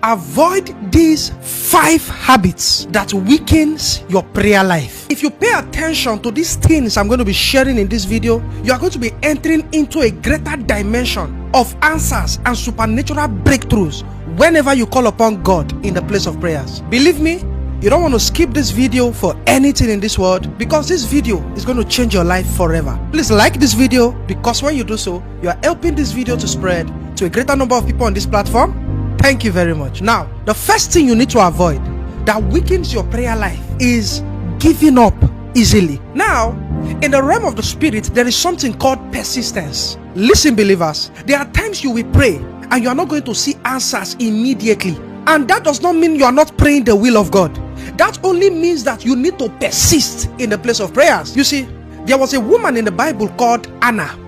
avoid these 5 habits that weakens your prayer life. If you pay attention to these things I'm going to be sharing in this video, you are going to be entering into a greater dimension of answers and supernatural breakthroughs whenever you call upon God in the place of prayers. Believe me, you don't want to skip this video for anything in this world, because this video is going to change your life forever. Please like this video, because when you do so, you are helping this video to spread to a greater number of people on this platform. Thank you very much. Now, the first thing you need to avoid that weakens your prayer life is giving up easily. Now, in the realm of the spirit, there is something called persistence. Listen, believers, there are times you will pray and you are not going to see answers immediately. And that does not mean you are not praying the will of God. That only means that you need to persist in the place of prayers. You see, there was a woman in the Bible called Anna.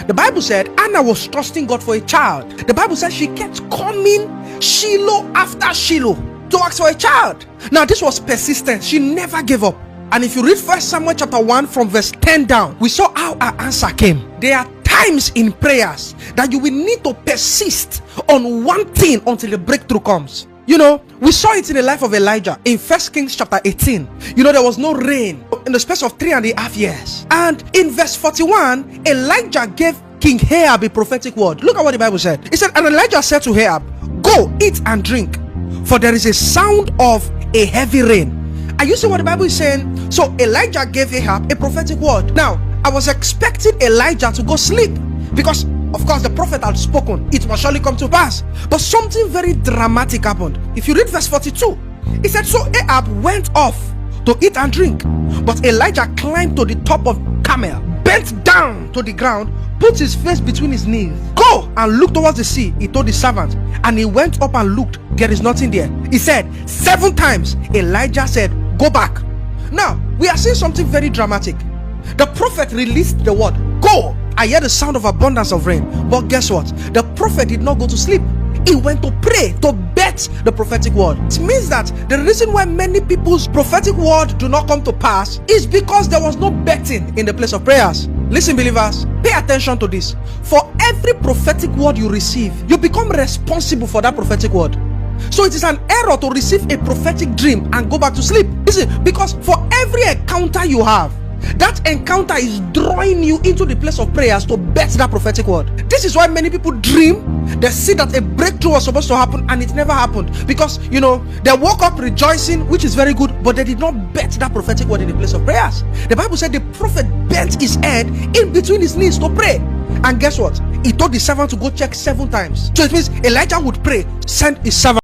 The Bible said Anna was trusting God for a child. The Bible said she kept coming Shiloh after Shiloh to ask for a child. Now, this was persistence. She never gave up. And if you read 1 Samuel chapter 1 from verse 10 down, we saw how her answer came. There are times in prayers that you will need to persist on one thing until the breakthrough comes. You know, we saw it in the life of Elijah in 1 Kings chapter 18. You know, there was no rain in the space of 3.5 years. And in verse 41, Elijah gave King Ahab a prophetic word. Look at what the Bible said. It said, and Elijah said to Ahab, go, eat and drink, for there is a sound of a heavy rain. And you see what the Bible is saying? So Elijah gave Ahab a prophetic word. Now, I was expecting Elijah to go sleep, because of course the prophet had spoken, it must surely come to pass. But something very dramatic happened. If you read verse 42, it said, so Ahab went off to eat and drink, but Elijah climbed to the top of Carmel, bent down to the ground, put his face between his knees. Go and look towards the sea, he told the servant. And he went up and looked, there is nothing there. He said 7 times. Elijah said, go back. Now, we are seeing something very dramatic. The prophet released the word, go. I hear the sound of abundance of rain. But guess what? The prophet did not go to sleep. He went to pray, to bet the prophetic word. It means that the reason why many people's prophetic word do not come to pass is because there was no betting in the place of prayers. Listen, believers, pay attention to this. For every prophetic word you receive, you become responsible for that prophetic word. So it is an error to receive a prophetic dream and go back to sleep. Listen, because for every encounter you have, that encounter is drawing you into the place of prayers to bet that prophetic word. This is why many people dream, they see that a breakthrough was supposed to happen and it never happened, because you know they woke up rejoicing, which is very good, but they did not bet that prophetic word in the place of prayers. The Bible said the prophet bent his head in between his knees to pray, and guess what? He told the servant to go check 7 times. So it means Elijah would pray, send his servant